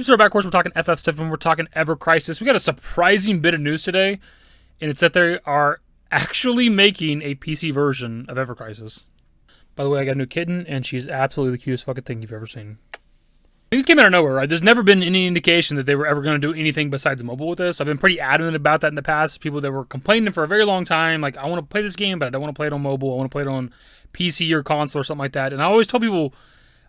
So back, of course, we're talking FF7, we're talking Ever Crisis. We got a surprising bit of news today, and it's that they are actually making a PC version of Ever Crisis. By the way, I got a new kitten, and she's absolutely the cutest fucking thing you've ever seen. These came out of nowhere, right? There's never been any indication that they were ever going to do anything besides mobile with this. I've been pretty adamant about that in the past. People that were complaining for a very long time, like, I want to play this game, but I don't want to play it on mobile. I want to play it on PC or console or something like that. And I always told people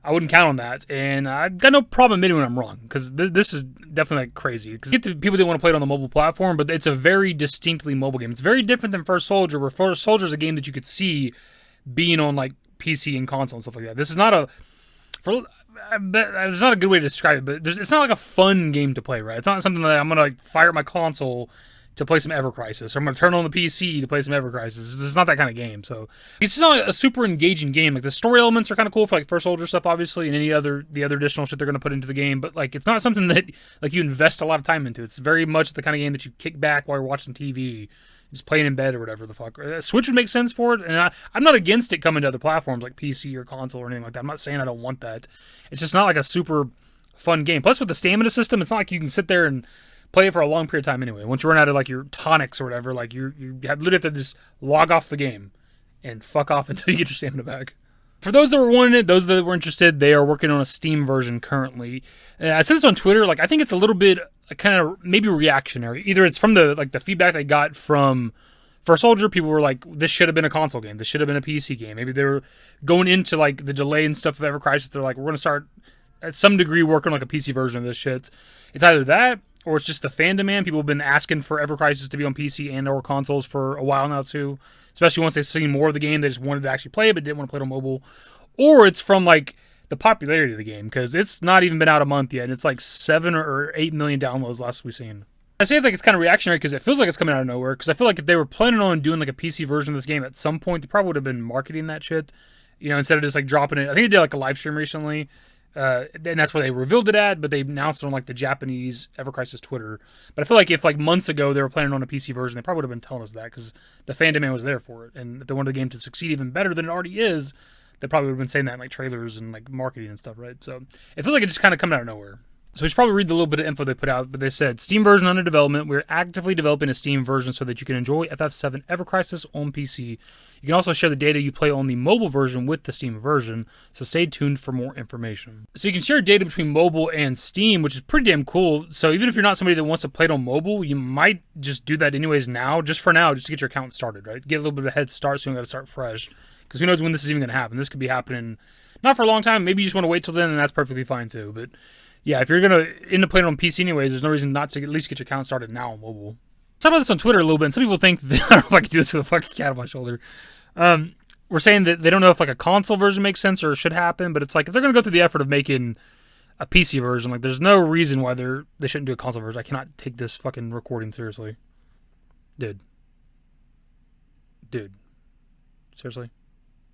I wouldn't count on that, and I've got no problem admitting when I'm wrong, because this is definitely like crazy. Because get the people that want to play it on the mobile platform, but it's a very distinctly mobile game. It's very different than First Soldier, where First Soldier is a game that you could see being on like PC and console and stuff like that. This is not a it's not a good way to describe it, but it's not like a fun game to play, right? It's not something that I'm gonna like fire up my console to play some Ever Crisis, or I'm going to turn on the PC to play some Ever Crisis. It's not that kind of game, so it's just not a super engaging game. Like, the story elements are kind of cool for like First Soldier stuff, obviously, and the other additional shit they're going to put into the game, but like, it's not something that like you invest a lot of time into. It's very much the kind of game that you kick back while you're watching TV, just playing in bed or whatever the fuck. Switch would make sense for it, and I'm not against it coming to other platforms like PC or console or anything like that. I'm not saying I don't want that. It's just not like a super fun game. Plus, with the stamina system, it's not like you can sit there and play it for a long period of time anyway. Once you run out of like your tonics or whatever, like you literally have to just log off the game and fuck off until you get your stamina back. For those that were wanting it, those that were interested, they are working on a Steam version currently. I said this on Twitter. Like, I think it's a little bit kind of maybe reactionary. Either it's from the feedback they got from First Soldier. People were like, this should have been a console game. This should have been a PC game. Maybe they were going into like the delay and stuff of Ever Crisis. They're like, we're going to start at some degree working on like a PC version of this shit. It's either that, or it's just the fan demand. People have been asking for Ever Crisis to be on PC and or consoles for a while now too. Especially once they've seen more of the game, they just wanted to actually play it, but didn't want to play it on mobile. Or it's from like the popularity of the game, because it's not even been out a month yet, and it's like 7 or 8 million downloads last we've seen. I say like it's kind of reactionary because it feels like it's coming out of nowhere. Because I feel like if they were planning on doing like a PC version of this game at some point, they probably would have been marketing that shit, you know, instead of just like dropping it. I think they did like a live stream recently. And that's where they revealed it at, but they announced it on like the Japanese Ever Crisis Twitter. But I feel like if like months ago they were planning on a PC version, they probably would have been telling us that, because the fan demand was there for it. And if they wanted the game to succeed even better than it already is, they probably would have been saying that in like trailers and like marketing and stuff, right? So it feels like it just kind of coming out of nowhere. So we should probably read the little bit of info they put out, but they said, Steam version under development. We're actively developing a Steam version so that you can enjoy FF7 Ever Crisis on PC. You can also share the data you play on the mobile version with the Steam version, so stay tuned for more information. So you can share data between mobile and Steam, which is pretty damn cool. So even if you're not somebody that wants to play it on mobile, you might just do that anyways now, just for now, just to get your account started, right? Get a little bit of a head start so you don't got to start fresh, because who knows when this is even going to happen. This could be happening not for a long time. Maybe you just want to wait till then, and that's perfectly fine too, but yeah, if you're going to end up playing on PC anyways, there's no reason not to at least get your account started now on mobile. Talk about this on Twitter a little bit, and some people think that, I don't know if I can do this with a fucking cat on my shoulder. We're saying that they don't know if like a console version makes sense or should happen, but it's like if they're going to go through the effort of making a PC version, like there's no reason why they shouldn't do a console version. I cannot take this fucking recording seriously. Dude. Seriously?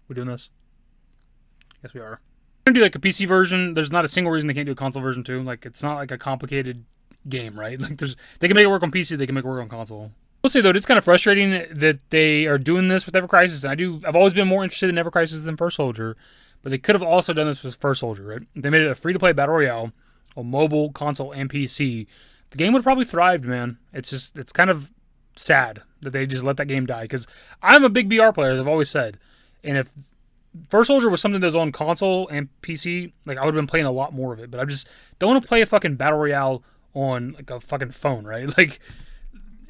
We doing this? Yes, we are. Going to do like a PC version. There's not a single reason they can't do a console version too. Like, it's not like a complicated game, right? Like, they can make it work on PC, they can make it work on console. I'll say though, it's kind of frustrating that they are doing this with Ever Crisis. And I've always been more interested in Ever Crisis than First Soldier, but they could have also done this with First Soldier, right? They made it a free-to-play battle royale on mobile, console, and PC. The game would have probably thrived, man. It's kind of sad that they just let that game die, because I'm a big BR player, as I've always said, and if First Soldier was something that was on console and PC, like, I would have been playing a lot more of it, but I just don't want to play a fucking battle royale on like a fucking phone, right? Like,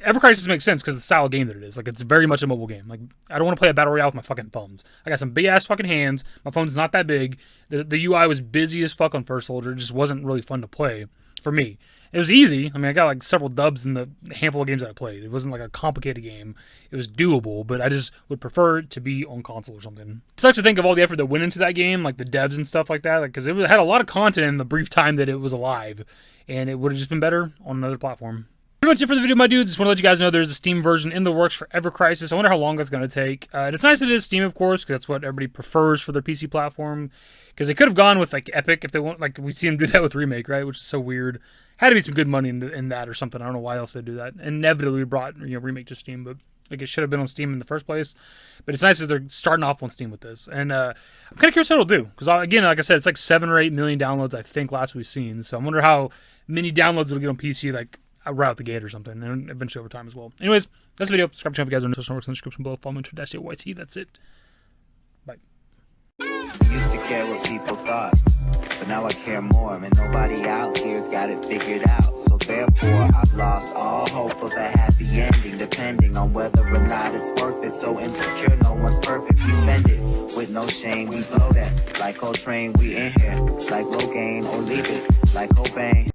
Ever Crisis makes sense because of the style of game that it is. Like, it's very much a mobile game. Like, I don't want to play a battle royale with my fucking thumbs. I got some big ass fucking hands. My phone's not that big. The UI was busy as fuck on First Soldier. It just wasn't really fun to play for me. It was easy. I mean, I got like several dubs in the handful of games that I played. It wasn't like a complicated game. It was doable, but I just would prefer it to be on console or something. It sucks to think of all the effort that went into that game, like the devs and stuff like that, because it had a lot of content in the brief time that it was alive, and it would have just been better on another platform. Pretty much it for the video, my dudes. Just want to let you guys know there's a Steam version in the works for Ever Crisis. I wonder how long that's going to take. And it's nice that it is Steam, of course, because that's what everybody prefers for their PC platform. Because they could have gone with like Epic if they want. Like, we see them do that with Remake, right? Which is so weird. Had to be some good money in that or something. I don't know why else they do that. Inevitably brought Remake to Steam, but like, it should have been on Steam in the first place. But it's nice that they're starting off on Steam with this. And I'm kind of curious what it'll do, because again, like I said, it's like 7 or 8 million downloads I think last we've seen. So I wonder how mini downloads that'll get on PC like right out the gate or something, and eventually over time as well. Anyways, that's the video. Subscribe to the channel if you guys are new. Social networks in the description below. Follow me on Twitter, YT. That's it. Bye. Used to care what people thought, but now I care more, and nobody out here's got it figured out. So therefore, I've lost all hope of a happy ending, depending on whether or not it's worth it. So insecure, no one's perfect. We spend it with no shame. We blow that like Coltrane. We in here like Logain, or leave it like Cobain.